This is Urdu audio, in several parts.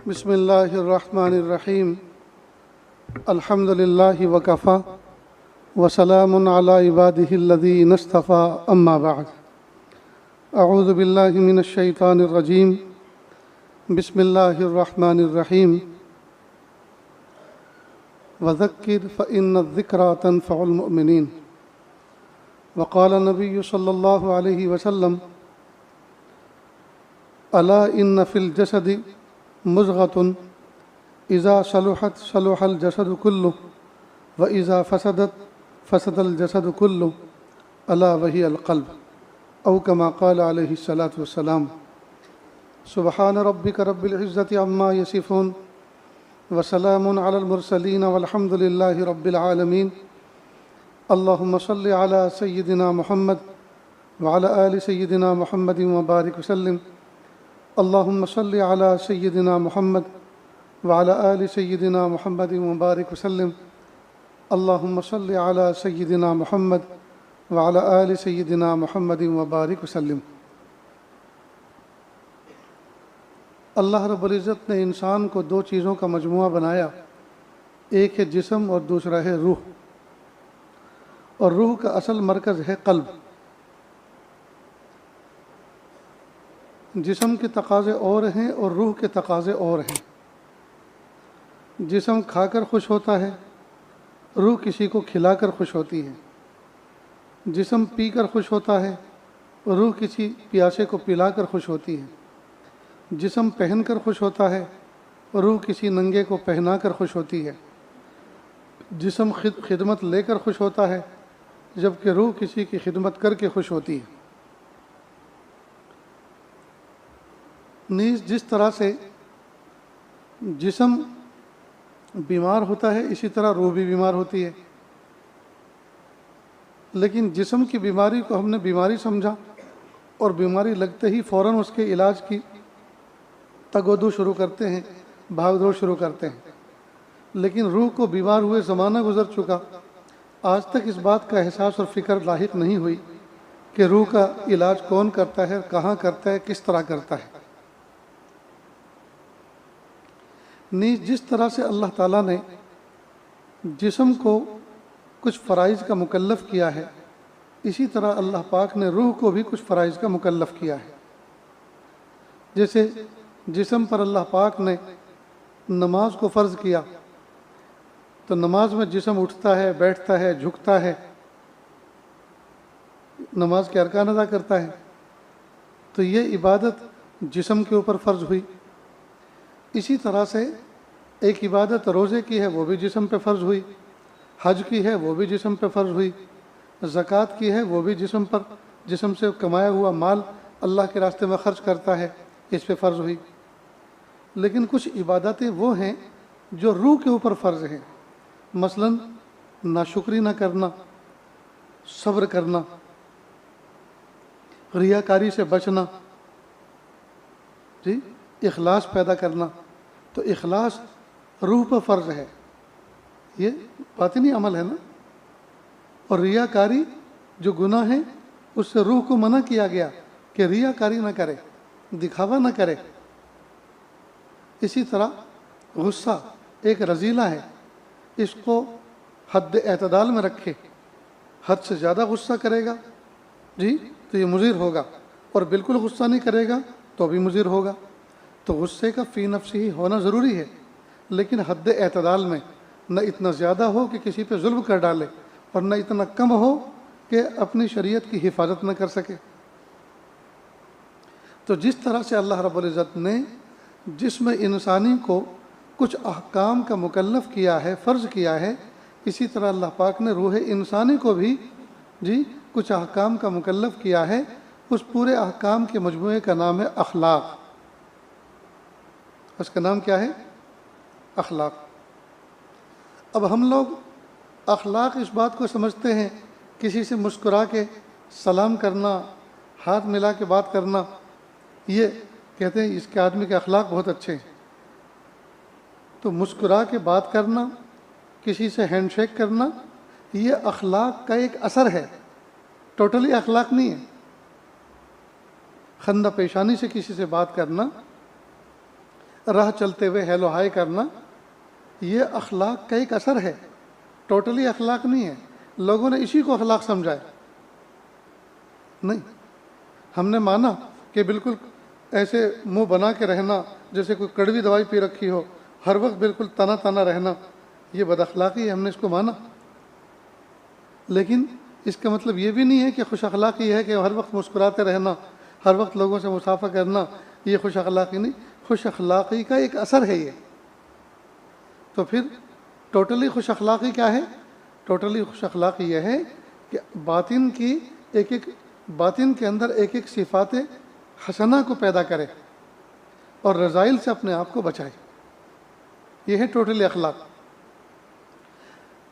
بسم اللہ الرحمن الرحیم الحمد للہ وکفا وسلام علی عبادہ الذین اصطفیٰ اما بعد اعوذ باللہ من الشیطان الرجیم بسم اللہ الرحمن الرحیم وذکر فإن الذکرى تنفع المؤمنین وقال النبی صلی اللہ علیہ وسلم الا ان فی الجسد مضغة اذا صلحت صلح الجسد كله واذا فسدت فسد الجسد كله الا وهي القلب او كما قال عليه الصلاة والسلام سبحان ربك رب العزة عما يصفون وسلام على المرسلين والحمد لله رب العالمين اللهم صل على سيدنا محمد وعلى آل سيدنا محمد وبارك وسلم اللهم صل على سيدنا محمد وعلى آل سيدنا محمد وبارك وسلم اللهم صل على سيدنا محمد وعلى آل سيدنا محمد وبارك وسلم۔ اللہ رب العزت نے انسان کو دو چیزوں کا مجموعہ بنایا، ایک ہے جسم اور دوسرا ہے روح، اور روح کا اصل مرکز ہے قلب۔ جسم کے تقاضے اور ہیں اور روح کے تقاضے اور ہیں۔ جسم کھا کر خوش ہوتا ہے، روح کسی کو کھلا کر خوش ہوتی ہے۔ جسم پی کر خوش ہوتا ہے، روح کسی پیاسے کو پلا کر خوش ہوتی ہے۔ جسم پہن کر خوش ہوتا ہے، روح کسی ننگے کو پہنا کر خوش ہوتی ہے۔ جسم خدمت لے کر خوش ہوتا ہے، جبکہ روح کسی کی خدمت کر کے خوش ہوتی ہے۔ نیز جس طرح سے جسم بیمار ہوتا ہے اسی طرح روح بھی بیمار ہوتی ہے، لیکن جسم کی بیماری کو ہم نے بیماری سمجھا اور بیماری لگتے ہی فوراً اس کے علاج کی تگ و دو شروع کرتے ہیں، بھاگ دوڑ شروع کرتے ہیں، لیکن روح کو بیمار ہوئے زمانہ گزر چکا، آج تک اس بات کا احساس اور فکر لاحق نہیں ہوئی کہ روح کا علاج کون کرتا ہے، کہاں کرتا ہے، کس طرح کرتا ہے۔ نیز جس طرح سے اللہ تعالیٰ نے جسم کو کچھ فرائض کا مکلف کیا ہے، اسی طرح اللہ پاک نے روح کو بھی کچھ فرائض کا مکلف کیا ہے۔ جیسے جسم پر اللہ پاک نے نماز کو فرض کیا، تو نماز میں جسم اٹھتا ہے، بیٹھتا ہے، جھکتا ہے، نماز کے ارکان ادا کرتا ہے، تو یہ عبادت جسم کے اوپر فرض ہوئی۔ اسی طرح سے ایک عبادت روزے کی ہے، وہ بھی جسم پہ فرض ہوئی، حج کی ہے وہ بھی جسم پہ فرض ہوئی، زکوٰۃ کی ہے وہ بھی جسم سے کمایا ہوا مال اللہ کے راستے میں خرچ کرتا ہے، اس پہ فرض ہوئی۔ لیکن کچھ عبادتیں وہ ہیں جو روح کے اوپر فرض ہیں، مثلا ناشکری نہ کرنا، صبر کرنا، ریاکاری سے بچنا، اخلاص پیدا کرنا۔ تو اخلاص روح پر فرض ہے، یہ باطنی عمل ہے نا۔ اور ریاکاری جو گناہ ہے اس سے روح کو منع کیا گیا کہ ریاکاری نہ کرے، دکھاوا نہ کرے۔ اسی طرح غصہ ایک رذیلہ ہے، اس کو حد اعتدال میں رکھے، حد سے زیادہ غصہ کرے گا تو یہ مضر ہوگا، اور بالکل غصہ نہیں کرے گا تو بھی مضر ہوگا۔ تو غصے کا فی نفس ہی ہونا ضروری ہے، لیکن حد اعتدال میں، نہ اتنا زیادہ ہو کہ کسی پہ ظلم کر ڈالے اور نہ اتنا کم ہو کہ اپنی شریعت کی حفاظت نہ کر سکے۔ تو جس طرح سے اللہ رب العزت نے جسم انسانی کو کچھ احکام کا مکلف کیا ہے، فرض کیا ہے، اسی طرح اللہ پاک نے روح انسانی کو بھی کچھ احکام کا مکلف کیا ہے۔ اس پورے احکام کے مجموعے کا نام ہے اخلاق۔ اس کا نام کیا ہے؟ اخلاق۔ اب ہم لوگ اخلاق اس بات کو سمجھتے ہیں، کسی سے مسکرا کے سلام کرنا، ہاتھ ملا کے بات کرنا، یہ کہتے ہیں اس کے آدمی کے اخلاق بہت اچھے ہیں۔ تو مسکرا کے بات کرنا، کسی سے ہینڈ شیک کرنا، یہ اخلاق کا ایک اثر ہے، ٹوٹلی اخلاق نہیں ہے۔ خندہ پیشانی سے کسی سے بات کرنا راہ چلتے ہوئے ہیلو ہائی کرنا، یہ اخلاق کا ایک اثر ہے، ٹوٹلی اخلاق نہیں ہے۔ لوگوں نے اسی کو اخلاق سمجھا ہے، نہیں، ہم نے مانا کہ بالکل ایسے منہ بنا کے رہنا جیسے کوئی کڑوی دوائی پی رکھی ہو، ہر وقت بالکل تنا تنا رہنا، یہ بد اخلاقی ہے، ہم نے اس کو مانا۔ لیکن اس کا مطلب یہ بھی نہیں ہے کہ خوش اخلاقی ہے کہ ہر وقت مسکراتے رہنا، ہر وقت لوگوں سے مصافحہ کرنا، یہ خوش اخلاقی نہیں، خوش اخلاقی کا ایک اثر ہے یہ۔ تو پھر ٹوٹلی خوش اخلاقی کیا ہے؟ ٹوٹلی خوش اخلاقی یہ ہے کہ باطن کے اندر ایک ایک صفات حسنہ کو پیدا کرے اور رذائل سے اپنے آپ کو بچائے، یہ ہے ٹوٹلی اخلاق۔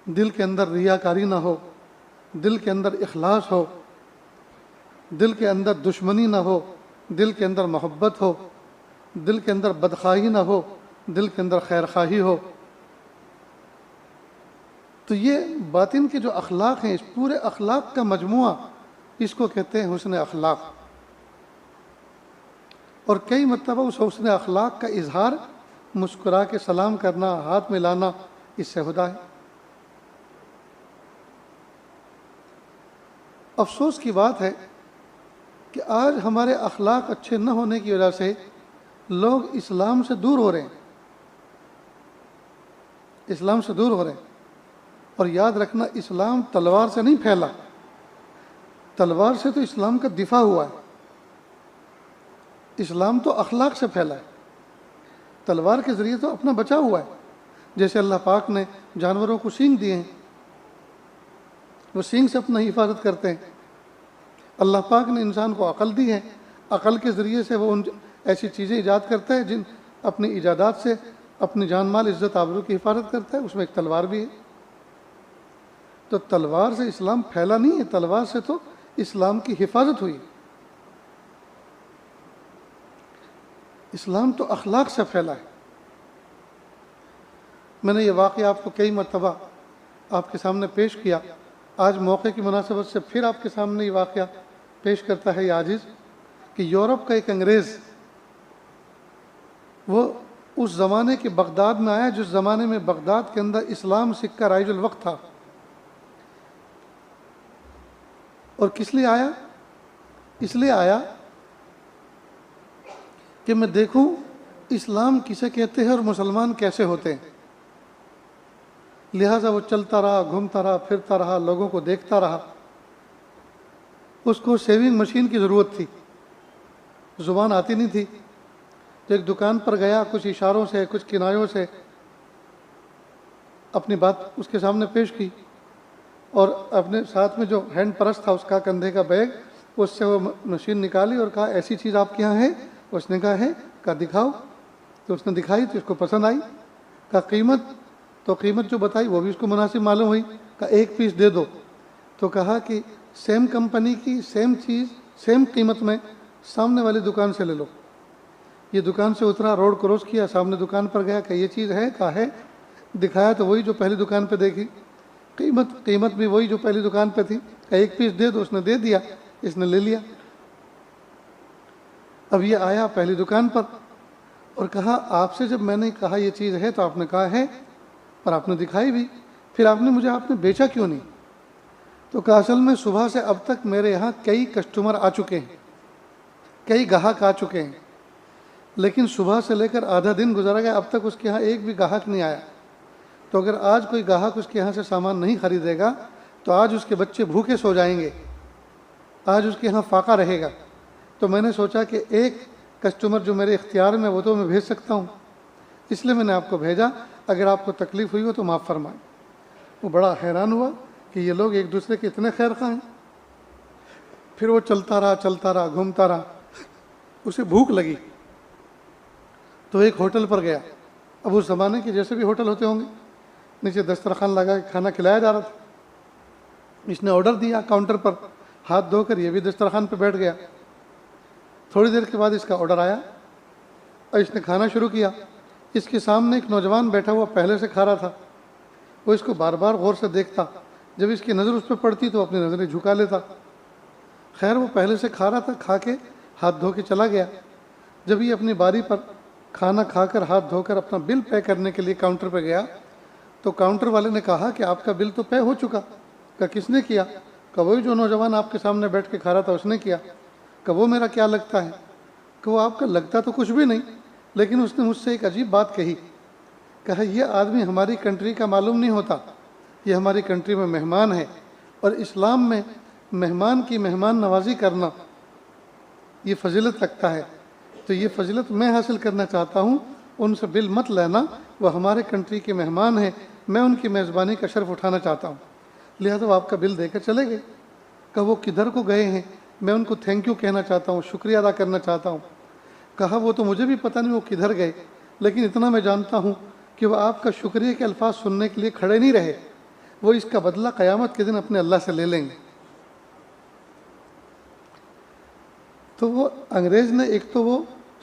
دل کے اندر ریاکاری نہ ہو، دل کے اندر اخلاص ہو، دل کے اندر دشمنی نہ ہو، دل کے اندر محبت ہو، دل کے اندر بدخواہی نہ ہو، دل کے اندر خیر خواہی ہو۔ تو یہ باطن کے جو اخلاق ہیں، اس پورے اخلاق کا مجموعہ، اس کو کہتے ہیں حسن اخلاق۔ اور کئی مرتبہ اس حسن اخلاق کا اظہار مسکرا کے سلام کرنا، ہاتھ ملانا، اس سے ہوتا ہے۔ افسوس کی بات ہے کہ آج ہمارے اخلاق اچھے نہ ہونے کی وجہ سے لوگ اسلام سے دور ہو رہے ہیں، اسلام سے دور ہو رہے ہیں۔ اور یاد رکھنا، اسلام تلوار سے نہیں پھیلا، تلوار سے تو اسلام کا دفاع ہوا ہے، اسلام تو اخلاق سے پھیلا ہے، تلوار کے ذریعے تو اپنا بچاؤ ہوا ہے۔ جیسے اللہ پاک نے جانوروں کو سینگ دیے ہیں، وہ سینگ سے اپنا حفاظت کرتے ہیں۔ اللہ پاک نے انسان کو عقل دی ہے، عقل کے ذریعے سے وہ ایسی چیزیں ایجاد کرتا ہے جن اپنی ایجادات سے اپنی جان مال عزت آبرو کی حفاظت کرتا ہے، اس میں ایک تلوار بھی ہے۔ تو تلوار سے اسلام پھیلا نہیں ہے، تلوار سے تو اسلام کی حفاظت ہوئی۔ اسلام تو اخلاق سے پھیلا ہے۔ میں نے یہ واقعہ آپ کو کئی مرتبہ آپ کے سامنے پیش کیا، آج موقع کی مناسبت سے پھر آپ کے سامنے یہ واقعہ پیش کرتا ہے یہ عاجز، کہ یورپ کا ایک انگریز، وہ اس زمانے کے بغداد میں آیا جس زمانے میں بغداد کے اندر اسلام سکہ رائج الوقت تھا۔ اور کس لیے آیا؟ اس لیے آیا کہ میں دیکھوں اسلام کسے کہتے ہیں اور مسلمان کیسے ہوتے ہیں۔ لہٰذا وہ چلتا رہا، گھومتا رہا، پھرتا رہا، لوگوں کو دیکھتا رہا۔ اس کو سیونگ مشین کی ضرورت تھی، زبان آتی نہیں تھی، تو ایک دکان پر گیا، کچھ اشاروں سے، کچھ کنایوں سے اپنی بات اس کے سامنے پیش کی، اور اپنے ساتھ میں جو ہینڈ پرس تھا اس کا کندھے کا بیگ، اس سے وہ مشین نکالی اور کہا ایسی چیز آپ کے یہاں ہے؟ اس نے کہا ہے، کہا دکھاؤ، تو اس نے دکھائی تو اس کو پسند آئی، کہا قیمت؟ تو قیمت جو بتائی وہ بھی اس کو مناسب معلوم ہوئی، کہا ایک پیس دے دو، تو کہا کہ سیم کمپنی کی سیم چیز سیم قیمت میں سامنے والی دکان سے لے لو۔ یہ دکان سے اترا، روڈ کراس کیا، سامنے دکان پر گیا کہ یہ چیز ہے؟ کہا ہے۔ دکھایا تو وہی جو پہلی دکان پہ دیکھی، قیمت بھی وہی جو پہلی دکان پہ تھی، کہا ایک پیس دے دو، اس نے دے دیا، اس نے لے لیا۔ اب یہ آیا پہلی دکان پر اور کہا آپ سے جب میں نے کہا یہ چیز ہے تو آپ نے کہا ہے اور آپ نے دکھائی بھی، پھر آپ نے بیچا کیوں نہیں؟ تو کہا اصل میں صبح سے اب تک میرے یہاں کئی کسٹمر آ چکے ہیں، کئی گاہک آ چکے ہیں، لیکن صبح سے لے کر آدھا دن گزر گیا، اب تک اس کے ہاں ایک بھی گاہک نہیں آیا۔ تو اگر آج کوئی گاہک اس کے ہاں سے سامان نہیں خریدے گا تو آج اس کے بچے بھوکے سو جائیں گے، آج اس کے ہاں فاقہ رہے گا۔ تو میں نے سوچا کہ ایک کسٹمر جو میرے اختیار میں وہ تو میں بھیج سکتا ہوں، اس لیے میں نے آپ کو بھیجا، اگر آپ کو تکلیف ہوئی ہو تو معاف فرمائیں۔ وہ بڑا حیران ہوا کہ یہ لوگ ایک دوسرے کے اتنے خیر خواہ ہیں۔ پھر وہ چلتا رہا، گھومتا رہا، اسے بھوک لگی تو ایک ہوٹل پر گیا۔ اب اس زمانے کے جیسے بھی ہوٹل ہوتے ہوں گے، نیچے دسترخوان لگا کے کھانا کھلایا جا رہا تھا۔ اس نے آرڈر دیا کاؤنٹر پر، ہاتھ دھو کر یہ بھی دسترخوان پہ بیٹھ گیا۔ تھوڑی دیر کے بعد اس کا آرڈر آیا اور اس نے کھانا شروع کیا۔ اس کے سامنے ایک نوجوان بیٹھا ہوا پہلے سے کھا رہا تھا، وہ اس کو بار بار غور سے دیکھتا، جب اس کی نظر اس پہ پڑتی تو اپنی نظریں جھکا لیتا۔ خیر وہ پہلے سے کھا رہا تھا، کھا کے ہاتھ دھو کے چلا گیا۔ جب یہ اپنی باری پر کھانا کھا کر ہاتھ دھو کر اپنا بل پے کرنے کے لیے کاؤنٹر پہ گیا تو کاؤنٹر والے نے کہا کہ آپ کا بل تو پے ہو چکا. کہا کس نے کیا؟ کہ وہی جو نوجوان آپ کے سامنے بیٹھ کے کھا رہا تھا اس نے کیا. کہ وہ میرا کیا لگتا ہے؟ کہ وہ آپ کا لگتا تو کچھ بھی نہیں، لیکن اس نے مجھ سے ایک عجیب بات کہی. کہا یہ آدمی ہماری کنٹری کا معلوم نہیں ہوتا، یہ ہماری کنٹری میں مہمان ہے، اور اسلام میں مہمان کی مہمان نوازی کرنا یہ فضیلت رکھتا ہے. تو یہ فضیلت میں حاصل کرنا چاہتا ہوں. ان سے بل مت لینا، وہ ہمارے کنٹری کے مہمان ہیں، میں ان کی میزبانی کا شرف اٹھانا چاہتا ہوں، لہذا وہ آپ کا بل دے کر چلے گئے. کہ وہ کدھر کو گئے ہیں، میں ان کو تھینک یو کہنا چاہتا ہوں، شکریہ ادا کرنا چاہتا ہوں. کہا وہ تو مجھے بھی پتہ نہیں وہ کدھر گئے، لیکن اتنا میں جانتا ہوں کہ وہ آپ کا شکریہ کے الفاظ سننے کے لیے کھڑے نہیں رہے، وہ اس کا بدلہ قیامت کے دن اپنے اللہ سے لے لیں گے. تو وہ انگریز نے ایک تو وہ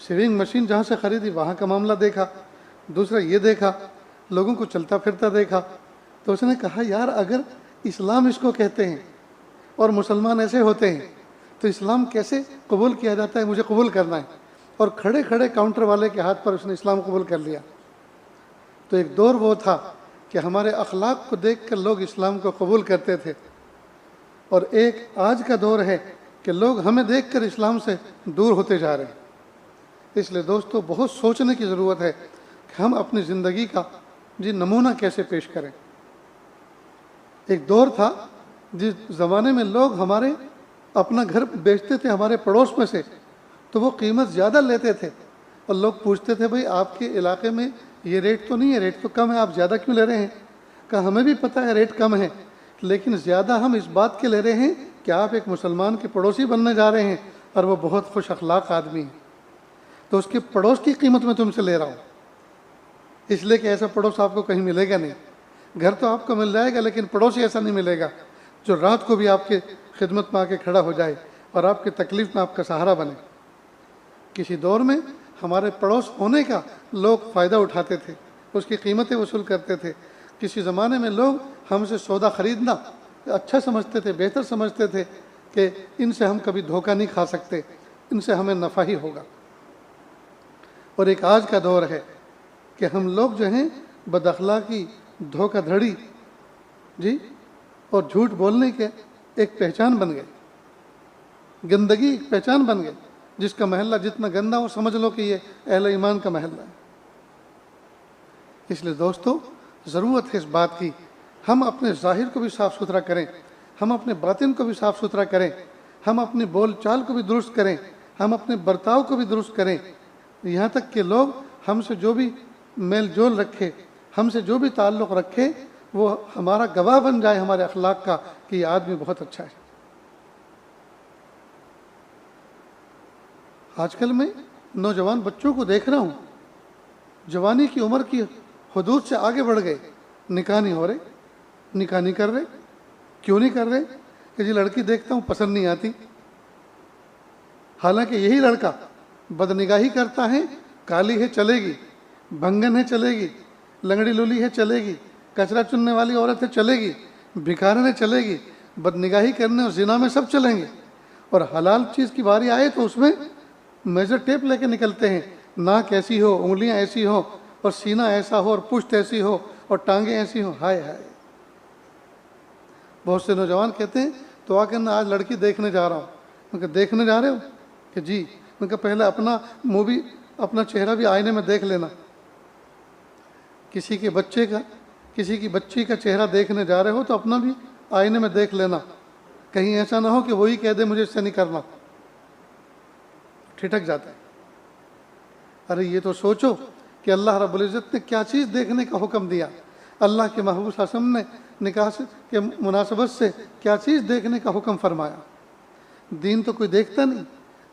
سیونگ مشین جہاں سے خریدی وہاں کا معاملہ دیکھا، دوسرا یہ دیکھا لوگوں کو چلتا پھرتا دیکھا. تو اس نے کہا یار اگر اسلام اس کو کہتے ہیں اور مسلمان ایسے ہوتے ہیں تو اسلام کیسے قبول کیا جاتا ہے، مجھے قبول کرنا ہے. اور کھڑے کھڑے کاؤنٹر والے کے ہاتھ پر اس نے اسلام قبول کر لیا. تو ایک دور وہ تھا کہ ہمارے اخلاق کو دیکھ کر لوگ اسلام کو قبول کرتے تھے، اور ایک آج کا دور ہے کہ لوگ ہمیں دیکھ کر اسلام سے دور ہوتے جا رہے ہیں. اس لیے دوستو بہت سوچنے کی ضرورت ہے کہ ہم اپنی زندگی کا نمونہ کیسے پیش کریں. ایک دور تھا جس زمانے میں لوگ ہمارے اپنا گھر بیچتے تھے ہمارے پڑوس میں سے، تو وہ قیمت زیادہ لیتے تھے، اور لوگ پوچھتے تھے بھئی آپ کے علاقے میں یہ ریٹ تو نہیں ہے، ریٹ تو کم ہے، آپ زیادہ کیوں لے رہے ہیں؟ کہ ہمیں بھی پتہ ہے ریٹ کم ہے، لیکن زیادہ ہم اس بات کے لے رہے ہیں کہ آپ ایک مسلمان کے پڑوسی بننے جا رہے ہیں اور وہ بہت خوش اخلاق آدمی ہے، تو اس کے پڑوس کی قیمت میں تم سے لے رہا ہوں. اس لیے کہ ایسا پڑوس آپ کو کہیں ملے گا نہیں. گھر تو آپ کو مل جائے گا لیکن پڑوسی ایسا نہیں ملے گا جو رات کو بھی آپ کے خدمت میں آ کے کھڑا ہو جائے اور آپ کی تکلیف میں آپ کا سہارا بنے. کسی دور میں ہمارے پڑوس ہونے کا لوگ فائدہ اٹھاتے تھے، اس کی قیمتیں وصول کرتے تھے. کسی زمانے میں لوگ ہم سے سودا خریدنا اچھا سمجھتے تھے، بہتر سمجھتے تھے کہ ان سے ہم کبھی دھوکہ نہیں کھا سکتے، ان سے ہمیں نفع ہی ہوگا. اور ایک آج کا دور ہے کہ ہم لوگ جو ہیں بد اخلاقی، دھوکہ دھڑی اور جھوٹ بولنے کے ایک پہچان بن گئے، گندگی ایک پہچان بن گئے. جس کا محلہ جتنا گندا ہو سمجھ لو کہ یہ اہل ایمان کا محلہ ہے. اس لیے دوستو ضرورت ہے اس بات کی ہم اپنے ظاہر کو بھی صاف ستھرا کریں، ہم اپنے باطن کو بھی صاف ستھرا کریں، ہم اپنی بول چال کو بھی درست کریں، ہم اپنے برتاؤ کو بھی درست کریں، یہاں تک کہ لوگ ہم سے جو بھی میل جول رکھے، ہم سے جو بھی تعلق رکھے، وہ ہمارا گواہ بن جائے ہمارے اخلاق کا کہ یہ آدمی بہت اچھا ہے. آج کل میں نوجوان بچوں کو دیکھ رہا ہوں، جوانی کی عمر کی حدود سے آگے بڑھ گئے، نکاح نہیں ہو رہے، نکاح نہیں کر رہے. کیوں نہیں کر رہے؟ کہ جی لڑکی دیکھتا ہوں پسند نہیں آتی. حالانکہ یہی لڑکا بدنگاہی کرتا ہے، کالی ہے چلے گی، بھنگن ہے چلے گی، لنگڑی لولی ہے چلے گی، کچرا چننے والی عورت ہے چلے گی، بھکارن ہے چلے گی، بدنگاہی کرنے اور زنا میں سب چلیں گے. اور حلال چیز کی باری آئے تو اس میں میجر ٹیپ لے کے نکلتے ہیں، ناک ایسی ہو، انگلیاں ایسی ہو، اور سینہ ایسا ہو، اور پشت ایسی ہو، اور ٹانگیں ایسی ہوں. ہائے ہائے. بہت سے نوجوان کہتے ہیں تو آ کر آج لڑکی دیکھنے جا رہا ہوں. میں کہا دیکھنے جا رہے ہو؟ کہ جی. میں کہا پہلے اپنا منہ بھی، اپنا چہرہ بھی آئینے میں دیکھ لینا. کسی کے بچے کا، کسی کی بچی کا چہرہ دیکھنے جا رہے ہو تو اپنا بھی آئینے میں دیکھ لینا، کہیں ایسا نہ ہو کہ وہی کہہ دے مجھے اس سے نہیں کرنا. ٹھٹک جاتا ہے. ارے یہ تو سوچو کہ اللہ رب العزت نے کیا چیز دیکھنے کا حکم دیا، اللہ کے محبوب صلی اللہ علیہ وسلم نے نکاح کے مناسبت سے کیا چیز دیکھنے کا حکم فرمایا. دین تو کوئی دیکھتا نہیں،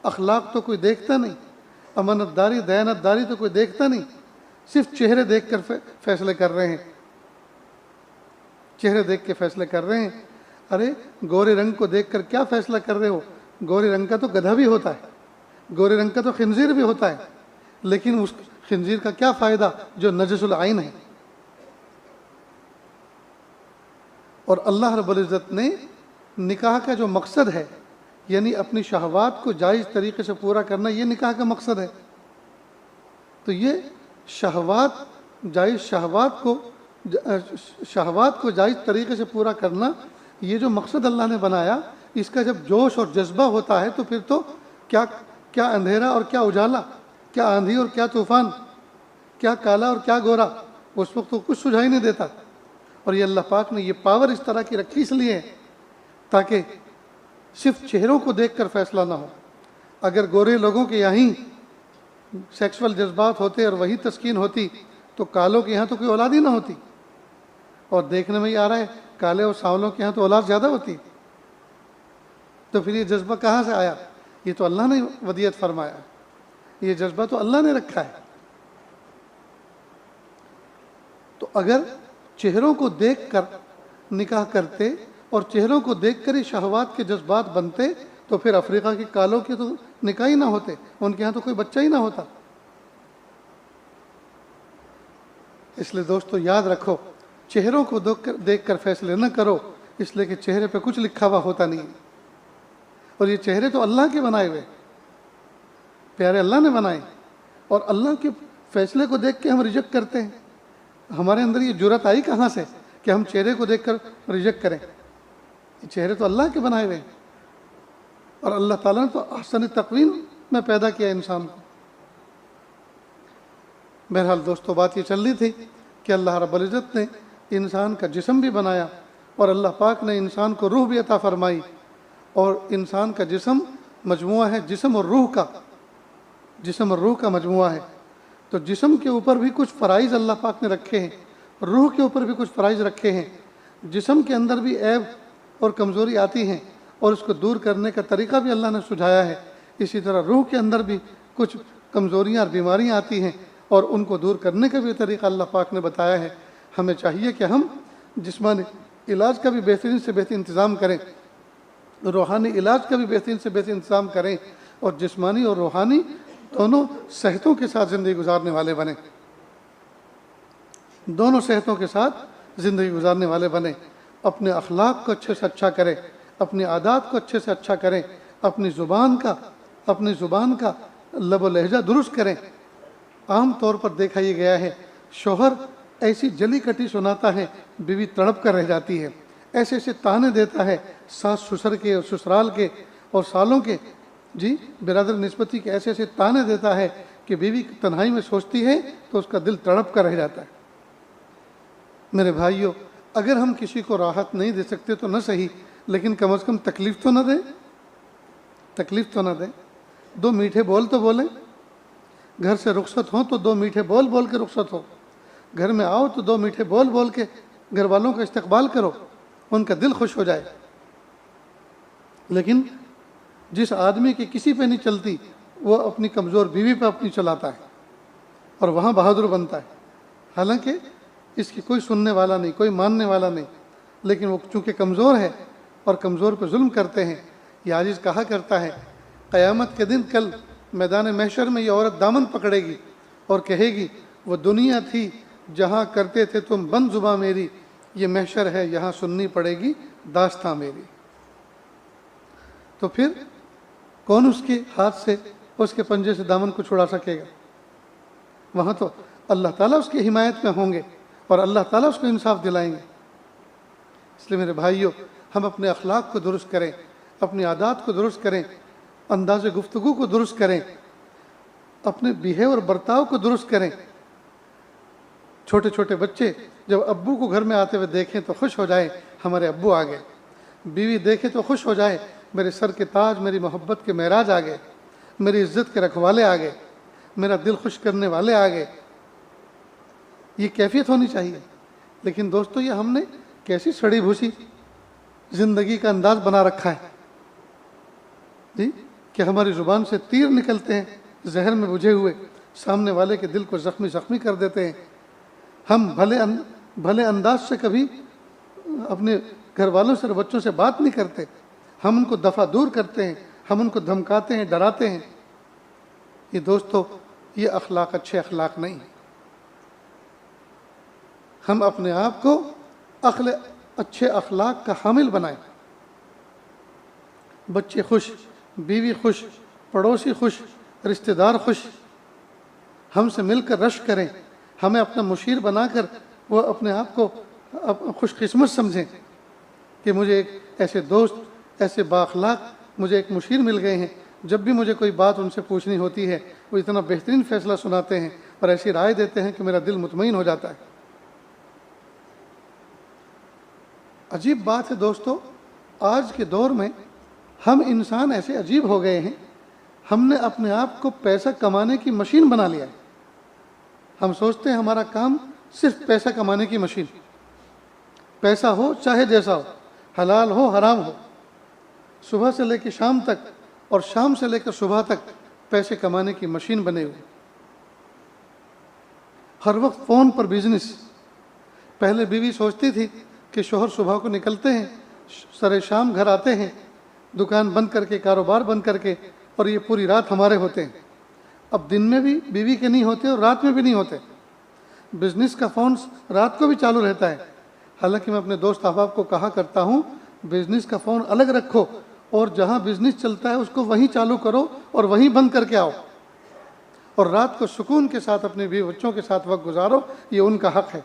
اخلاق تو کوئی دیکھتا نہیں، امانت داری، دیانت داری تو کوئی دیکھتا نہیں، صرف چہرے دیکھ کر فیصلے کر رہے ہیں، چہرے دیکھ کے فیصلے کر رہے ہیں. ارے گورے رنگ کو دیکھ کر کیا فیصلہ کر رہے ہو؟ گورے رنگ کا تو گدھا بھی ہوتا ہے، گورے رنگ کا تو خنزیر بھی ہوتا ہے، لیکن اس خنزیر کا کیا فائدہ جو نجس العین ہے. اور اللہ رب العزت نے نکاح کا جو مقصد ہے، یعنی اپنی شہوات کو جائز طریقے سے پورا کرنا، یہ نکاح کا مقصد ہے. تو یہ شہوات کو جائز طریقے سے پورا کرنا، یہ جو مقصد اللہ نے بنایا، اس کا جب جوش اور جذبہ ہوتا ہے تو پھر تو کیا اندھیرا اور کیا اجالا، کیا آندھی اور کیا طوفان، کیا کالا اور کیا گورا، اس وقت تو کچھ سجھائی نہیں دیتا۔ اور یہ اللہ پاک نے یہ پاور اس طرح کی رکھی اس لیے تاکہ صرف چہروں کو دیکھ کر فیصلہ نہ ہو۔ اگر گورے لوگوں کے یہیں سیکسول جذبات ہوتے اور وہی تسکین ہوتی تو کالوں کے یہاں تو کوئی اولاد ہی نہ ہوتی، اور دیکھنے میں ہی آ رہا ہے کالے اور سانولوں کے یہاں تو اولاد زیادہ ہوتی، تو پھر یہ جذبہ کہاں سے آیا؟ یہ تو اللہ نے ودیعت فرمایا، یہ جذبہ تو اللہ نے رکھا ہے۔ تو اگر چہروں کو دیکھ کر نکاح کرتے اور چہروں کو دیکھ کر ہی شہوات کے جذبات بنتے تو پھر افریقہ کے کالوں کے تو نکاح ہی نہ ہوتے، ان کے ہاں تو کوئی بچہ ہی نہ ہوتا۔ اس لیے دوستو یاد رکھو، چہروں کو دیکھ کر فیصلے نہ کرو، اس لیے کہ چہرے پہ کچھ لکھا ہوا ہوتا نہیں ہے، اور یہ چہرے تو اللہ کے بنائے ہوئے، پیارے اللہ نے بنائے، اور اللہ کے فیصلے کو دیکھ کے ہم ریجیکٹ کرتے ہیں۔ ہمارے اندر یہ جرأت آئی کہاں سے کہ ہم چہرے کو دیکھ کر ریجیکٹ کریں؟ یہ چہرے تو اللہ کے بنائے ہوئے ہیں، اور اللہ تعالیٰ نے تو احسن تقویم میں پیدا کیا انسان کو۔ بہرحال دوستو بات یہ چل رہی تھی کہ اللہ رب العزت نے انسان کا جسم بھی بنایا، اور اللہ پاک نے انسان کو روح بھی عطا فرمائی، اور انسان کا جسم مجموعہ ہے جسم اور روح کا مجموعہ ہے۔ تو جسم کے اوپر بھی کچھ فرائض اللہ پاک نے رکھے ہیں، روح کے اوپر بھی کچھ فرائض رکھے ہیں۔ جسم کے اندر بھی عیب اور کمزوری آتی ہیں، اور اس کو دور کرنے کا طریقہ بھی اللہ نے سجھایا ہے۔ اسی طرح روح کے اندر بھی کچھ کمزوریاں اور بیماریاں آتی ہیں، اور ان کو دور کرنے کا بھی طریقہ اللہ پاک نے بتایا ہے۔ ہمیں چاہیے کہ ہم جسمانی علاج کا بھی بہترین سے بہترین انتظام کریں، روحانی علاج کا بھی بہترین سے بہترین انتظام کریں، اور جسمانی اور روحانی دونوں صحتوں کے ساتھ زندگی گزارنے والے بنیں، دونوں صحتوں کے ساتھ زندگی گزارنے والے بنیں۔ اپنے اخلاق کو اچھے سے اچھا کریں، اپنی عادات کو اچھے سے اچھا کریں، اپنی زبان کا لب و لہجہ درست کریں۔ عام طور پر دیکھا یہ گیا ہے، شوہر ایسی جلی کٹی سناتا ہے، بیوی تڑپ کر رہ جاتی ہے، ایسے ایسے تانے دیتا ہے ساس سسر کے اور سسرال کے اور سالوں کے، برادر نسبتی کے ایسے ایسے تانے دیتا ہے کہ بیوی تنہائی میں سوچتی ہے تو اس کا دل تڑپ کر رہ جاتا ہے۔ میرے بھائیوں، اگر ہم کسی کو راحت نہیں دے سکتے تو نہ صحیح، لیکن کم از کم تکلیف تو نہ دیں، دو میٹھے بول تو بولیں۔ گھر سے رخصت ہوں تو دو میٹھے بول کے رخصت ہو، گھر میں آؤ تو دو میٹھے بول کے گھر والوں کا استقبال کرو، ان کا دل خوش ہو جائے۔ لیکن جس آدمی کی کسی پہ نہیں چلتی، وہ اپنی کمزور بیوی پہ اپنی چلاتا ہے اور وہاں بہادر بنتا ہے، حالانکہ اس کی کوئی سننے والا نہیں، کوئی ماننے والا نہیں، لیکن وہ چونکہ کمزور ہے اور کمزور پہ ظلم کرتے ہیں۔ یہ عاجز کہا کرتا ہے، قیامت کے دن کل میدان محشر میں یہ عورت دامن پکڑے گی اور کہے گی، وہ دنیا تھی جہاں کرتے تھے تم بند زباں میری، یہ محشر ہے یہاں سننی پڑے گی داستاں میری۔ تو پھر کون اس کے ہاتھ سے، اس کے پنجے سے دامن کو چھڑا سکے گا؟ وہاں تو اللہ تعالیٰ اس کی حمایت میں ہوں گے اور اللہ تعالیٰ اس کو انصاف دلائیں گے۔ اس لیے میرے بھائیوں، ہم اپنے اخلاق کو درست کریں، اپنی عادات کو درست کریں، انداز گفتگو کو درست کریں، اپنے بیہیو اور برتاؤ کو درست کریں۔ چھوٹے چھوٹے بچے جب ابو کو گھر میں آتے ہوئے دیکھیں تو خوش ہو جائیں، ہمارے ابو آ گئے۔ بیوی دیکھے تو خوش ہو جائے، میرے سر کے تاج، میری محبت کے معراج آ گئے، میری عزت کے رکھوالے آ گئے، میرا دل خوش کرنے والے آ گئے۔ یہ کیفیت ہونی چاہیے۔ لیکن دوستو، یہ ہم نے کیسی سڑی بھوسی زندگی کا انداز بنا رکھا ہے کہ ہماری زبان سے تیر نکلتے ہیں زہر میں بجھے ہوئے، سامنے والے کے دل کو زخمی کر دیتے ہیں۔ ہم بھلے انداز سے کبھی اپنے گھر والوں سے اور بچوں سے بات نہیں کرتے، ہم ان کو دفع دور کرتے ہیں، ہم ان کو دھمکاتے ہیں، ڈراتے ہیں۔ یہ دوستو، یہ اخلاق اچھے اخلاق نہیں ہیں۔ ہم اپنے آپ کو اچھے اخلاق کا حامل بنائیں۔ بچے خوش، بیوی خوش، پڑوسی خوش، رشتہ دار خوش، ہم سے مل کر رشک کریں، ہمیں اپنا مشیر بنا کر وہ اپنے آپ کو خوش قسمت سمجھیں کہ مجھے ایک ایسے دوست، ایسے بااخلاق مجھے ایک مشیر مل گئے ہیں، جب بھی مجھے کوئی بات ان سے پوچھنی ہوتی ہے وہ اتنا بہترین فیصلہ سناتے ہیں اور ایسی رائے دیتے ہیں کہ میرا دل مطمئن ہو جاتا ہے۔ عجیب بات ہے دوستو، آج کے دور میں ہم انسان ایسے عجیب ہو گئے ہیں، ہم نے اپنے آپ کو پیسہ کمانے کی مشین بنا لیا ہے۔ ہم سوچتے ہیں ہمارا کام صرف پیسہ کمانے کی مشین، پیسہ ہو چاہے جیسا ہو، حلال ہو حرام ہو، صبح سے لے کے شام تک اور شام سے لے کر صبح تک پیسے کمانے کی مشین بنے ہوئے، ہر وقت فون پر بزنس۔ پہلے بیوی سوچتی تھی کہ شوہر صبح کو نکلتے ہیں، سرے شام گھر آتے ہیں، دکان بند کر کے، کاروبار بند کر کے، اور یہ پوری رات ہمارے ہوتے ہیں۔ اب دن میں بھی بیوی کے نہیں ہوتے اور رات میں بھی نہیں ہوتے، بزنس کا فون رات کو بھی چالو رہتا ہے۔ حالانکہ میں اپنے دوست احباب کو کہا کرتا ہوں بزنس کا فون الگ رکھو اور جہاں بزنس چلتا ہے اس کو وہیں چالو کرو اور وہیں بند کر کے آؤ، اور رات کو سکون کے ساتھ اپنے بیوی بچوں کے ساتھ وقت گزارو، یہ ان کا حق ہے۔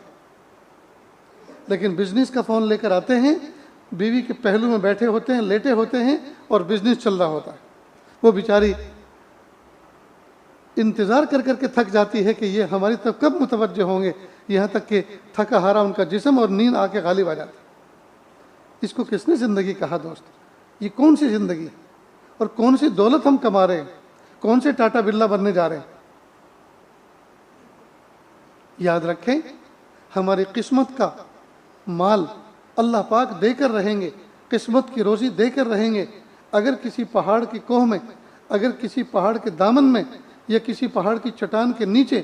لیکن بزنس کا فون لے کر آتے ہیں، بیوی کے پہلو میں بیٹھے ہوتے ہیں، لیٹے ہوتے ہیں، اور بزنس چل رہا ہوتا ہے۔ وہ بیچاری انتظار کر کر کے تھک جاتی ہے کہ یہ ہماری طرف کب متوجہ ہوں گے، یہاں تک کہ تھکا ہارا ان کا جسم اور نیند آ کے غالب آ جاتی۔ اس کو کس نے زندگی کہا دوست؟ یہ کون سی زندگی ہے اور کون سی دولت ہم کما رہے ہیں؟ کون سے ٹاٹا برلا بننے جا رہے ہیں؟ یاد رکھیں ہماری قسمت کا مال اللہ پاک دے کر رہیں گے، قسمت کی روزی دے کر رہیں گے۔ اگر کسی پہاڑ کی کوہ میں، اگر کسی پہاڑ کے دامن میں یا کسی پہاڑ کی چٹان کے نیچے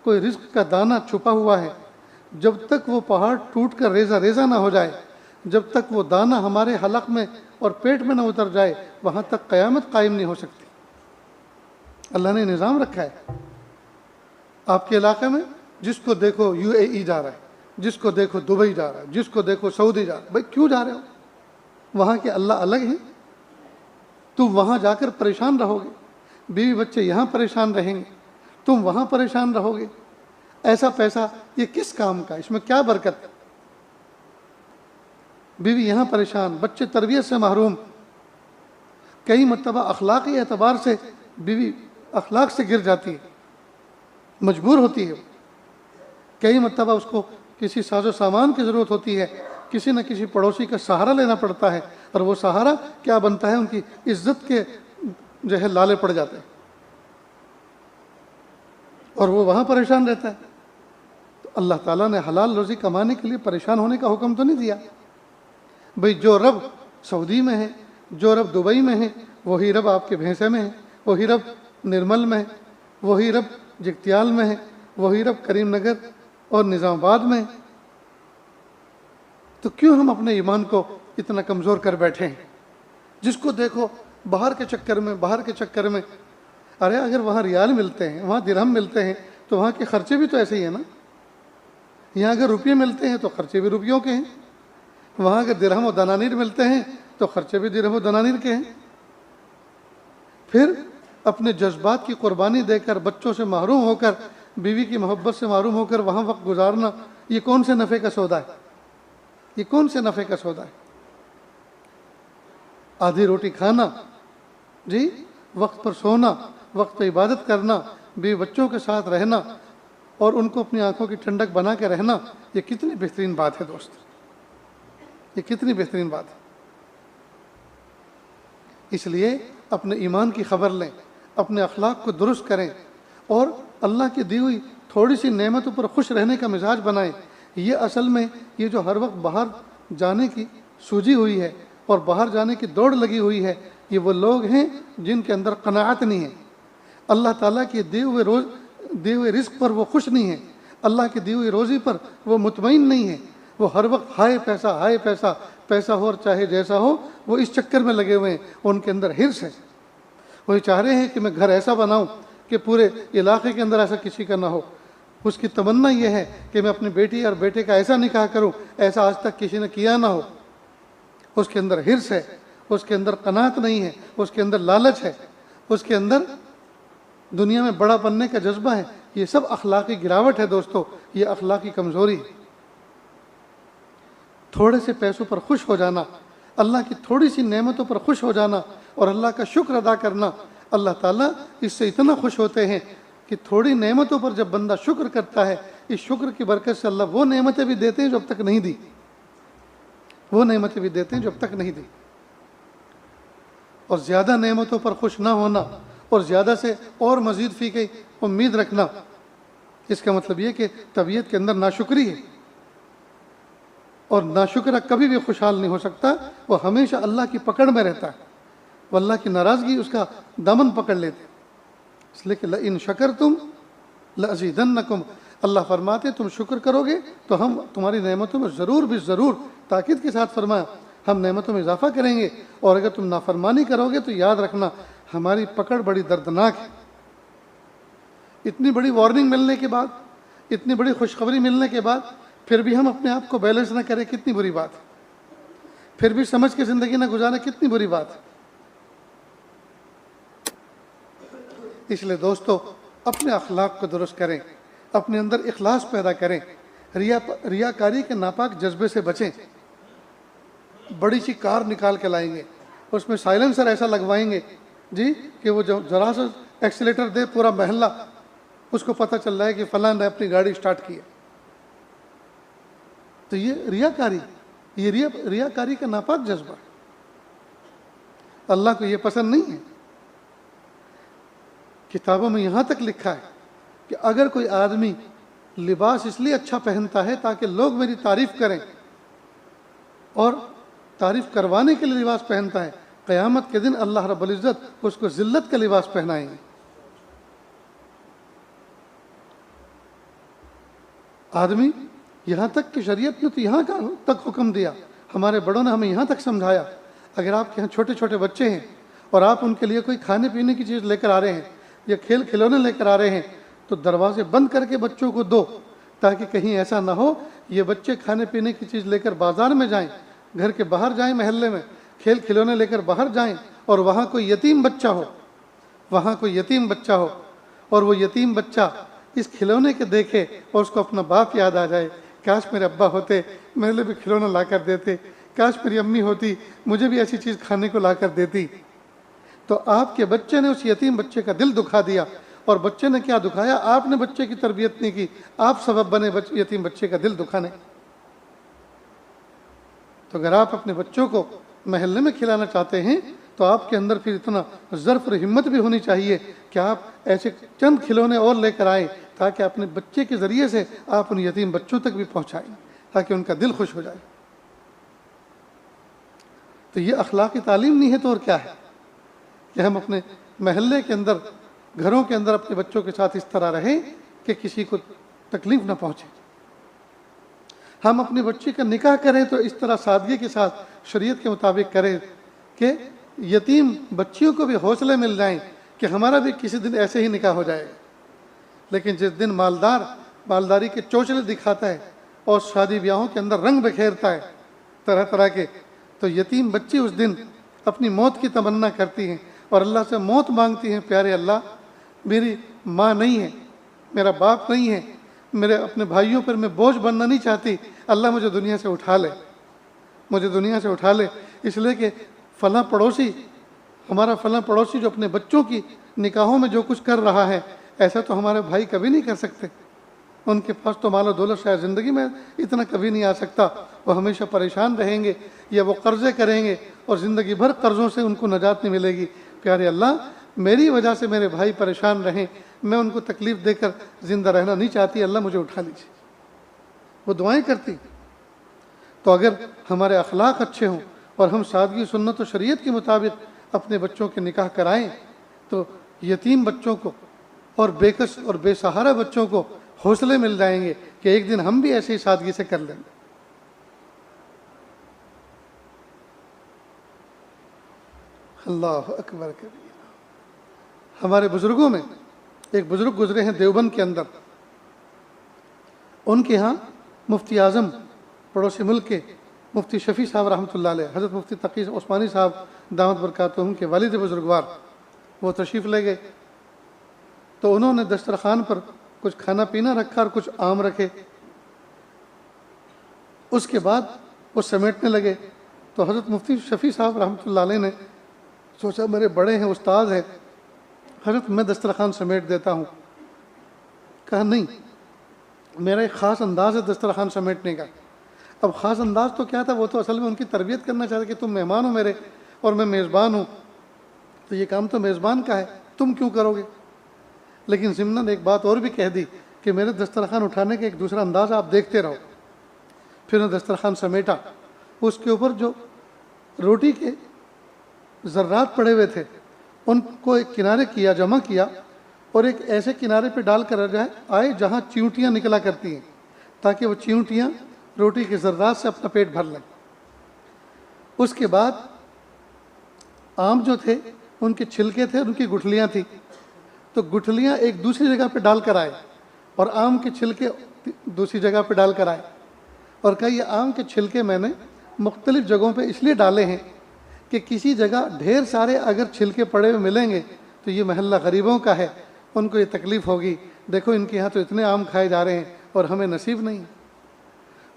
کوئی رزق کا دانہ چھپا ہوا ہے، جب تک وہ پہاڑ ٹوٹ کر ریزہ ریزہ نہ ہو جائے، جب تک وہ دانہ ہمارے حلق میں اور پیٹ میں نہ اتر جائے، وہاں تک قیامت قائم نہیں ہو سکتی۔ اللہ نے نظام رکھا ہے۔ آپ کے علاقے میں جس کو دیکھو UAE جا رہا ہے، جس کو دیکھو دبئی جا رہا ہے، جس کو دیکھو سعودی جا رہا ہے۔ بھائی کیوں جا رہے ہو؟ وہاں کے اللہ الگ ہیں، تم وہاں جا کر پریشان رہو گے، بیوی بچے یہاں پریشان رہیں گے، تم وہاں پریشان رہو گے۔ ایسا پیسہ یہ کس کام کا؟ اس میں کیا برکت؟ بیوی یہاں پریشان، بچے تربیت سے محروم، کئی مرتبہ اخلاقی اعتبار سے بیوی اخلاق سے گر جاتی ہے، مجبور ہوتی ہے، کئی مرتبہ اس کو کسی ساز و سامان کی ضرورت ہوتی ہے، کسی نہ کسی پڑوسی کا سہارا لینا پڑتا ہے، اور وہ سہارا کیا بنتا ہے؟ ان کی عزت کے جو ہے لالے پڑ جاتے ہیں، اور وہ وہاں پریشان رہتا ہے۔ تو اللہ تعالیٰ نے حلال روزی کمانے کے لیے پریشان ہونے کا حکم تو نہیں دیا۔ بھئی جو رب سعودی میں ہے، جو رب دبئی میں ہے، وہی رب آپ کے بھینسے میں ہے، وہی رب نرمل میں ہے، وہی رب جگتیال میں ہے، وہی رب کریم نگر اور نظام آباد میں ہے۔ تو کیوں ہم اپنے ایمان کو اتنا کمزور کر بیٹھے ہیں؟ جس کو دیکھو باہر کے چکر میں، باہر کے چکر میں، ارے اگر وہاں ریال ملتے ہیں، وہاں درہم ملتے ہیں، تو وہاں کے خرچے بھی تو ایسے ہی ہیں نا۔ یہاں اگر روپیے ملتے ہیں تو خرچے بھی روپیوں کے ہیں، وہاں اگر درہم و دنانیر ملتے ہیں تو خرچے بھی درہم و دنانیر کے ہیں۔ پھر اپنے جذبات کی قربانی دے کر، بچوں سے محروم ہو کر، بیوی کی محبت سے محروم ہو کر وہاں وقت گزارنا، یہ کون سے نفع کا سودا ہے؟ یہ کون سے نفع کا سودا ہے؟ آدھی روٹی کھانا، جی، وقت پر سونا، وقت پہ عبادت کرنا، بیوی بچوں کے ساتھ رہنا اور ان کو اپنی آنکھوں کی ٹھنڈک بنا کے رہنا، یہ کتنی بہترین بات ہے دوست، یہ کتنی بہترین بات ہے۔ اس لیے اپنے ایمان کی خبر لیں، اپنے اخلاق کو درست کریں، اور اللہ کی دی ہوئی تھوڑی سی نعمتوں پر خوش رہنے کا مزاج بنائیں۔ یہ اصل میں یہ جو ہر وقت باہر جانے کی سوجی ہوئی ہے اور باہر جانے کی دوڑ لگی ہوئی ہے، یہ وہ لوگ ہیں جن کے اندر قناعت نہیں ہے، اللہ تعالیٰ کی دیے ہوئے رزق پر وہ خوش نہیں ہیں، اللہ کی دی ہوئی روزی پر وہ مطمئن نہیں ہیں، وہ ہر وقت ہائے پیسہ، ہائے پیسہ، پیسہ ہو اور چاہے جیسا ہو، وہ اس چکر میں لگے ہوئے ہیں، ان کے اندر حرص ہے۔ وہ چاہ رہے ہیں کہ میں گھر ایسا بناؤں کہ پورے علاقے کے اندر ایسا کسی کا نہ ہو۔ اس کی تمنا یہ ہے کہ میں اپنی بیٹی اور بیٹے کا ایسا نکاح کروں، ایسا آج تک کسی نے کیا نہ ہو۔ اس کے اندر حرص ہے، اس کے اندر قناعت نہیں ہے، اس کے اندر لالچ ہے، اس کے اندر دنیا میں بڑا بننے کا جذبہ ہے۔ یہ سب اخلاقی گراوٹ ہے دوستو، یہ اخلاقی کمزوری ہے۔ تھوڑے سے پیسوں پر خوش ہو جانا، اللہ کی تھوڑی سی نعمتوں پر خوش ہو جانا اور اللہ کا شکر ادا کرنا، اللہ تعالیٰ اس سے اتنا خوش ہوتے ہیں کہ تھوڑی نعمتوں پر جب بندہ شکر کرتا ہے، اس شکر کی برکت سے اللہ وہ نعمتیں بھی دیتے ہیں جو اب تک نہیں دی، وہ نعمتیں بھی دیتے ہیں جو اب تک نہیں دی۔ اور زیادہ نعمتوں پر خوش نہ ہونا اور زیادہ سے اور مزید فی کی امید رکھنا، اس کا مطلب یہ کہ طبیعت کے اندر ناشکری ہے، اور ناشکرہ کبھی بھی خوشحال نہیں ہو سکتا، وہ ہمیشہ اللہ کی پکڑ میں رہتا ہے، وہ اللہ کی ناراضگی اس کا دامن پکڑ لیتے۔ اس لیے کہ لئن شکرتم لأزیدنکم، اللہ فرماتے تم شکر کرو گے تو ہم تمہاری نعمتوں میں ضرور بھی ضرور، تاکید کے ساتھ فرمایا، ہم نعمتوں میں اضافہ کریں گے، اور اگر تم نافرمانی کرو گے تو یاد رکھنا ہماری پکڑ بڑی دردناک ہے۔ اتنی بڑی وارننگ ملنے کے بعد، اتنی بڑی خوشخبری ملنے کے بعد پھر بھی ہم اپنے آپ کو بیلنس نہ کریں، کتنی بری بات ہے۔ پھر بھی سمجھ کے زندگی نہ گزاریں، کتنی بری بات ہے۔ اس لیے دوستو اپنے اخلاق کو درست کریں، اپنے اندر اخلاص پیدا کریں، ریاکاری کے ناپاک جذبے سے بچیں۔ بڑی سی کار نکال کے لائیں گے، اس میں سائلنسر ایسا لگوائیں گے جی کہ وہ جو ذرا سا ایکسیلیٹر دے پورا محلہ اس کو پتہ چل رہا ہے کہ فلاں نے اپنی گاڑی سٹارٹ کی ہے۔ تو یہ ریاکاری، یہ ریاکاری کا ناپاک جذبہ ہے، اللہ کو یہ پسند نہیں ہے۔ کتابوں میں یہاں تک لکھا ہے کہ اگر کوئی آدمی لباس اس لیے اچھا پہنتا ہے تاکہ لوگ میری تعریف کریں، اور تعریف کروانے کے لیے لباس پہنتا ہے، قیامت کے دن اللہ رب العزت اس کو ذلت کا لباس پہنائیں گے۔ آدمی یہاں تک کہ شریعت نے تو یہاں تک حکم دیا، ہمارے بڑوں نے ہمیں یہاں تک سمجھایا، اگر آپ کے یہاں چھوٹے چھوٹے بچے ہیں اور آپ ان کے لیے کوئی کھانے پینے کی چیز لے کر آ رہے ہیں یا کھیل کھلونے لے کر آ رہے ہیں تو دروازے بند کر کے بچوں کو دو، تاکہ کہیں ایسا نہ ہو یہ بچے کھانے پینے کی چیز لے کر بازار میں جائیں، گھر کے باہر جائیں، محلے میں کھیل کھلونے لے کر باہر جائیں، اور وہاں کوئی یتیم بچہ ہو، وہاں کوئی یتیم بچہ ہو، اور وہ یتیم بچہ اس کھلونے کے دیکھے اور اس کو اپنا باپ یاد آ جائے، کاش میرے ابا ہوتے میرے لیے بھی کھلونا لا کر دیتے، کاش میری امی ہوتی مجھے بھی ایسی چیز کھانے کو لا کر دیتی۔ تو آپ کے بچے نے اس یتیم بچے کا دل دکھا دیا، اور بچے نے کیا دکھایا؟ آپ نے بچے کی تربیت نہیں کی، آپ سبب بنے یتیم بچے کا دل دکھانے۔ تو اگر آپ اپنے بچوں کو محلے میں کھلانا چاہتے ہیں تو آپ کے اندر پھر اتنا ظرف اور ہمت بھی ہونی چاہیے کہ آپ ایسے چند کھلونے اور لے کر آئیں تاکہ اپنے بچے کے ذریعے سے آپ ان یتیم بچوں تک بھی پہنچائیں، تاکہ ان کا دل خوش ہو جائے۔ تو یہ اخلاقی تعلیم نہیں ہے تو اور کیا ہے کہ ہم اپنے محلے کے اندر، گھروں کے اندر اپنے بچوں کے ساتھ اس طرح رہیں کہ کسی کو تکلیف نہ پہنچے۔ ہم اپنی بچی کا نکاح کریں تو اس طرح سادگی کے ساتھ شریعت کے مطابق کریں کہ یتیم بچیوں کو بھی حوصلے مل جائیں کہ ہمارا بھی کسی دن ایسے ہی نکاح ہو جائے گا۔ لیکن جس دن مالداری کے چوچلے دکھاتا ہے اور شادی بیاہوں کے اندر رنگ بکھیرتا ہے طرح طرح کے، تو یتیم بچی اس دن اپنی موت کی تمنا کرتی ہیں اور اللہ سے موت مانگتی ہیں، پیارے اللہ میری ماں نہیں ہے، میرا باپ نہیں ہے، میرے اپنے بھائیوں پر میں بوجھ بننا نہیں چاہتی، اللہ مجھے دنیا سے اٹھا لے، مجھے دنیا سے اٹھا لے۔ اس لیے کہ فلاں پڑوسی، ہمارا فلاں پڑوسی جو اپنے بچوں کی نکاحوں میں جو کچھ کر رہا ہے، ایسا تو ہمارے بھائی کبھی نہیں کر سکتے، ان کے پاس تو مال و دولت شاید زندگی میں اتنا کبھی نہیں آ سکتا، وہ ہمیشہ پریشان رہیں گے یا وہ قرضے کریں گے اور زندگی بھر قرضوں سے ان کو نجات نہیں ملے گی۔ پیارے اللہ میری وجہ سے میرے بھائی پریشان رہیں، میں ان کو تکلیف دے کر زندہ رہنا نہیں چاہتی، اللہ مجھے اٹھا لیجیے۔ وہ دعائیں کرتی۔ تو اگر ہمارے اخلاق اچھے ہوں اور ہم سادگی، سنت و شریعت کے مطابق اپنے بچوں کے نکاح کرائیں تو یتیم بچوں کو اور بےکس اور بے سہارا بچوں کو حوصلے مل جائیں گے کہ ایک دن ہم بھی ایسے ہی سادگی سے کر لیں گے۔ اللہ اکبر کبیر۔ ہمارے بزرگوں میں ایک بزرگ گزرے ہیں دیوبند کے اندر، ان کے ہاں مفتی اعظم پڑوسی ملک کے مفتی شفیع صاحب رحمۃ اللہ علیہ، حضرت مفتی تقی عثمانی صاحب دامت برکاتہم کے والد بزرگوار، وہ تشریف لے گئے تو انہوں نے دسترخوان پر کچھ کھانا پینا رکھا اور کچھ آم رکھے. اس کے بعد وہ سمیٹنے لگے. تو حضرت مفتی شفیع صاحب رحمۃ اللہ علیہ نے سوچا میرے بڑے ہیں، استاد ہیں، حضرت میں دسترخوان سمیٹ دیتا ہوں. کہا نہیں، میرا ایک خاص انداز ہے دسترخوان سمیٹنے کا. اب خاص انداز تو کیا تھا، وہ تو اصل میں ان کی تربیت کرنا چاہتے کہ تم مہمان ہو میرے اور میں میزبان ہوں، تو یہ کام تو میزبان کا ہے، تم کیوں کرو گے. لیکن ضمناً ایک بات اور بھی کہہ دی کہ میرے دسترخوان اٹھانے کا ایک دوسرا انداز آپ دیکھتے رہو. پھر نے دسترخوان سمیٹا، اس کے اوپر جو روٹی کے ذرات پڑے ہوئے تھے ان کو ایک کنارے کیا، جمع کیا، اور ایک ایسے کنارے پہ ڈال کر آئے جہاں چیونٹیاں نکلا کرتی ہیں، تاکہ وہ چیونٹیاں روٹی کے ذرات سے اپنا پیٹ بھر لیں. اس کے بعد آم جو تھے ان کے چھلکے تھے، ان کی گٹھلیاں تھیں، تو گٹھلیاں ایک دوسری جگہ پہ ڈال کر آئے اور آم کے چھلکے دوسری جگہ پہ ڈال کر آئے. اور کہا یہ آم کے چھلکے میں نے مختلف جگہوں پہ اس لیے ڈالے ہیں کہ کسی جگہ ڈھیر سارے اگر چھلکے پڑے ہوئے ملیں گے تو یہ محلہ غریبوں کا ہے، ان کو یہ تکلیف ہوگی. دیکھو ان کے یہاں تو اتنے آم کھائے جا رہے ہیں اور ہمیں نصیب نہیں.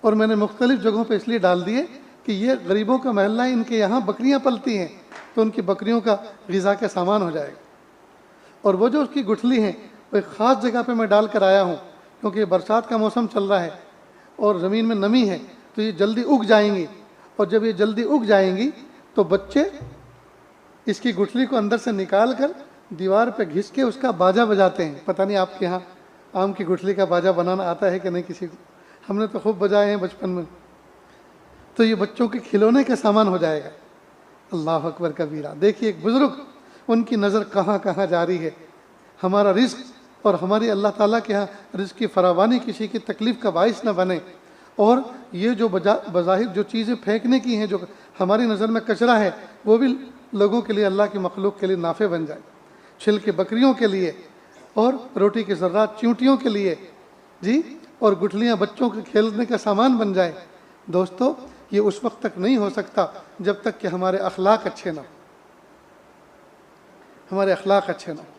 اور میں نے مختلف جگہوں پہ اس لیے ڈال دیے کہ یہ غریبوں کا محلہ ہے، ان کے یہاں بکریاں پلتی ہیں تو ان کی بکریوں کا غذا کا سامان ہو جائے گا. اور وہ جو اس کی گٹھلی ہیں وہ ایک خاص جگہ پہ میں ڈال کر آیا ہوں، کیونکہ یہ برسات کا موسم چل رہا ہے اور زمین میں نمی ہے، تو یہ جلدی اگ جائیں گی. اور جب یہ جلدی اگ جائیں گی تو بچے اس کی گٹھلی کو اندر سے نکال کر دیوار پہ گھس کے اس کا باجا بجاتے ہیں. پتہ نہیں آپ کے یہاں آم کی گٹھلی کا باجا بنانا آتا ہے کہ نہیں کسی کو؟ ہم نے تو خوب بجائے ہیں بچپن میں. تو یہ بچوں کے کھلونے کا سامان ہو جائے گا. اللہ اکبر کبیرہ. دیکھیے ایک بزرگ، ان کی نظر کہاں کہاں جاری ہے. ہمارا رزق اور ہماری اللہ تعالیٰ کے ہاں رزق کی فراوانی کسی کی تکلیف کا باعث نہ بنے. اور یہ جو بظاہر جو چیزیں پھینکنے کی ہیں، جو ہماری نظر میں کچرا ہے، وہ بھی لوگوں کے لیے، اللہ کی مخلوق کے لیے نافع بن جائے. چھلکے بکریوں کے لیے اور روٹی کے ذرات چیونٹیوں کے لیے، جی، اور گٹھلیاں بچوں کے کھیلنے کا سامان بن جائے. دوستو یہ اس وقت تک نہیں ہو سکتا جب تک کہ ہمارے اخلاق اچھے نہ ہوں. ہمارے اخلاق اچھے نہ ہوں.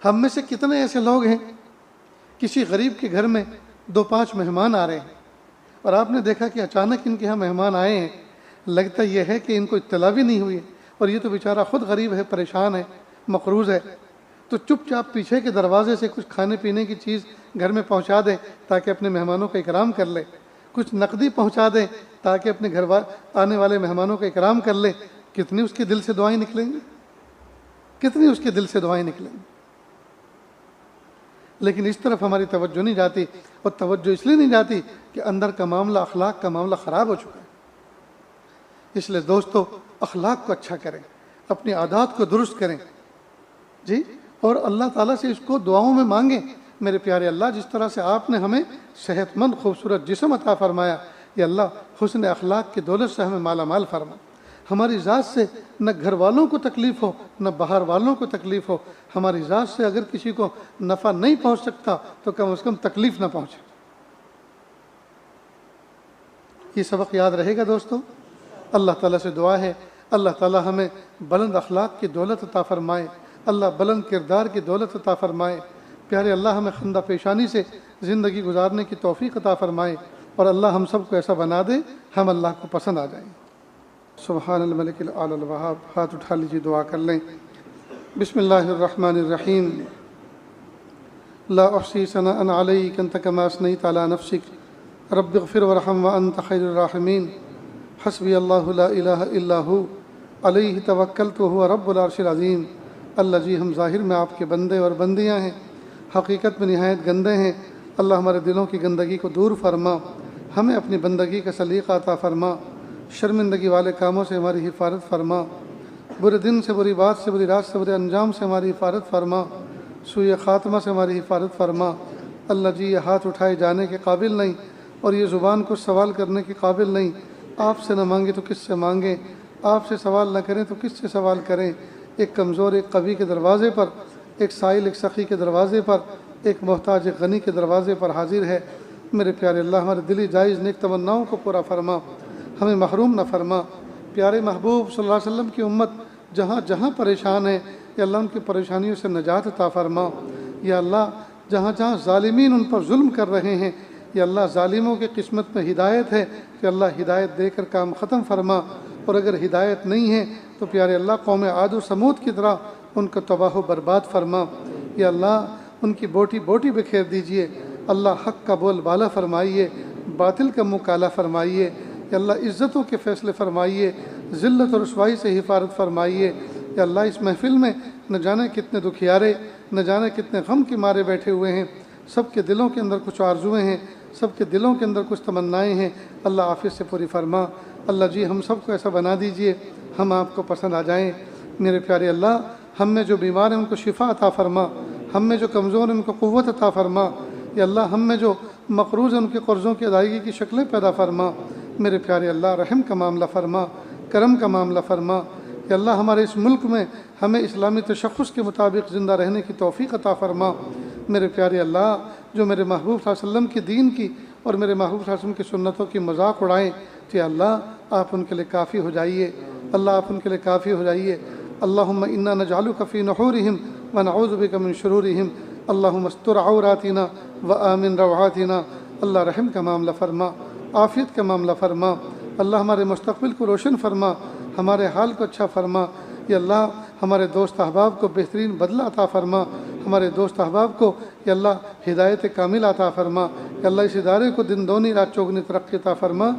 ہم میں سے کتنے ایسے لوگ ہیں، کسی غریب کے گھر میں 2-5 مہمان آ رہے ہیں اور آپ نے دیکھا کہ اچانک ان کے یہاں مہمان آئے ہیں، لگتا یہ ہے کہ ان کو اطلاع بھی نہیں ہوئی اور یہ تو بیچارہ خود غریب ہے، پریشان ہے، مقروض ہے، تو چپ چاپ پیچھے کے دروازے سے کچھ کھانے پینے کی چیز گھر میں پہنچا دیں تاکہ اپنے مہمانوں کا اکرام کر لے. کچھ نقدی پہنچا دیں تاکہ اپنے گھر آنے والے مہمانوں کا اکرام کر لے. کتنی اس کے دل سے دعائیں نکلیں گی، کتنی اس کے دل سے دعائیں نکلیں گی. لیکن اس طرف ہماری توجہ نہیں جاتی، اور توجہ اس لیے نہیں جاتی کہ اندر کا معاملہ، اخلاق کا معاملہ خراب ہو چکا ہے. اس لیے دوستو اخلاق کو اچھا کریں، اپنی عادات کو درست کریں، جی، اور اللہ تعالیٰ سے اس کو دعاؤں میں مانگیں. میرے پیارے اللہ، جس طرح سے آپ نے ہمیں صحت مند خوبصورت جسم عطا فرمایا، یا اللہ حسن اخلاق کی دولت سے ہمیں مالا مال فرما. ہماری ذات سے نہ گھر والوں کو تکلیف ہو، نہ باہر والوں کو تکلیف ہو. ہماری ذات سے اگر کسی کو نفع نہیں پہنچ سکتا تو کم از کم تکلیف نہ پہنچے. یہ سبق یاد رہے گا دوستو. اللہ تعالیٰ سے دعا ہے اللہ تعالیٰ ہمیں بلند اخلاق کی دولت عطا فرمائے، اللہ بلند کردار کی دولت عطا فرمائے. پیارے اللہ ہمیں خندہ پیشانی سے زندگی گزارنے کی توفیق عطا فرمائے، اور اللہ ہم سب کو ایسا بنا دے ہم اللہ کو پسند آ جائیں. سبحان الملک الاعلی الوہاب. ہاتھ اٹھا لیجیے، دعا کر لیں. بسم اللہ الرحمن الرحیم. لا احصی ثناء علیک انت کما اثنیت علی نفسک رب اغفر وارحم وانت خیر الراحمین. حسبی اللہ لا الہ الا ہو علیہ توکلت وہو رب العرش العظیم. اللہ جی، ہم ظاہر میں آپ کے بندے اور بندیاں ہیں، حقیقت میں نہایت گندے ہیں. اللہ ہمارے دلوں کی گندگی کو دور فرما، ہمیں اپنی بندگی کا سلیقہ عطا فرما. شرمندگی والے کاموں سے ہماری حفاظت فرما، برے دن سے، بری بات سے، بری رات سے، برے انجام سے ہماری حفاظت فرما، سوء خاتمہ سے ہماری حفاظت فرما. اللہ جی، یہ ہاتھ اٹھائے جانے کے قابل نہیں اور یہ زبان کو سوال کرنے کے قابل نہیں. آپ سے نہ مانگے تو کس سے مانگیں، آپ سے سوال نہ کریں تو کس سے سوال کریں. ایک کمزور ایک قوی کے دروازے پر، ایک سائل ایک سخی کے دروازے پر، ایک محتاج ایک غنی کے دروازے پر حاضر ہے. میرے پیارے اللہ، ہمارے دلی جائز نیک تمناؤں کو پورا فرما، ہمیں محروم نہ فرما. پیارے محبوب صلی اللہ علیہ وسلم کی امت جہاں جہاں پریشان ہے، یا اللہ ان کی پریشانیوں سے نجات عطا فرما. یا اللہ جہاں جہاں ظالمین ان پر ظلم کر رہے ہیں، یا اللہ ظالموں کی قسمت میں ہدایت ہے کہ اللہ ہدایت دے کر کام ختم فرما، اور اگر ہدایت نہیں ہے تو پیارے اللہ قوم عاد و سمود کی طرح ان کو تباہ و برباد فرما۔ یا اللہ ان کی بوٹی بوٹی بکھیر دیجئے، اللہ حق کا بول بالا فرمائیے، باطل کا منہ کالا فرمائیے، یا اللہ عزتوں کے فیصلے فرمائیے، ذلت اور رسوائی سے حفاظت فرمائیے۔ یا اللہ اس محفل میں نہ جانے کتنے دکھیارے، نہ جانے کتنے غم کے مارے بیٹھے ہوئے ہیں، سب کے دلوں کے اندر کچھ آرزویں ہیں، سب کے دلوں کے اندر کچھ تمنائیں ہیں، اللہ عافیت سے پوری فرما۔ اللہ جی ہم سب کو ایسا بنا دیجئے ہم آپ کو پسند آ جائیں۔ میرے پیارے اللہ ہم میں جو بیمار ہیں ان کو شفا عطا فرما، ہم میں جو کمزور ہیں ان کو قوت عطا فرما، یا اللہ ہم میں جو مقروض ہیں ان کے قرضوں کی ادائیگی کی شکلیں پیدا فرما۔ میرے پیارے اللہ رحم کا معاملہ فرما، کرم کا معاملہ فرما۔ یا اللہ ہمارے اس ملک میں ہمیں اسلامی تشخص کے مطابق زندہ رہنے کی توفیق عطا فرما۔ میرے پیارے اللہ جو میرے محبوب صلی اللہ علیہ وسلم کی دین کی اور میرے محبوب صلی اللہ علیہ وسلم کی سنتوں کی مذاق اڑائیں، کہ اللہ آپ ان کے لیے کافی ہو جائیے، اللہ آپ ان کے لیے کافی ہو جائیے۔ اللہم انا نجعلک فی نحورہم ونعوذ بک من شرورہم، اللہم استر عوراتنا وآمن روعاتنا۔ اللہ رحم کا معاملہ فرما، عافیت کا معاملہ فرما، اللہ ہمارے مستقبل کو روشن فرما، ہمارے حال کو اچھا فرما۔ یا اللہ ہمارے دوست احباب کو بہترین بدلہ عطا فرما، ہمارے دوست احباب کو یا اللہ ہدایت کامل عطا فرما۔ یا اللہ اس ادارے کو دن دونی رات چوگنی ترقی عطا فرما۔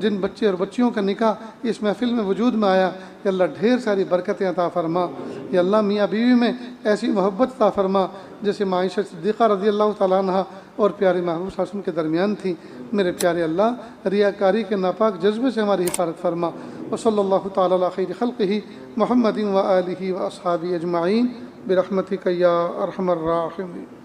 جن بچے اور بچیوں کا نکاح اس محفل میں وجود میں آیا، یا اللہ ڈھیر ساری برکتیں عطا فرما۔ یا اللہ میاں بیوی میں ایسی محبت عطا فرما جیسے عائشہ صدیقہ رضی اللہ تعالیٰ عنہ اور پیارے محبوب صلی اللہ علیہ وسلم کے درمیان تھی۔ میرے پیارے اللہ ریاکاری کے ناپاک جذبے سے ہماری حفاظت فرما۔ وصلی اللہ تعالیٰ علی خیر خلقہ محمد و آلہ و اصحابہ اجمعین برحمتک یا ارحم الراحمین۔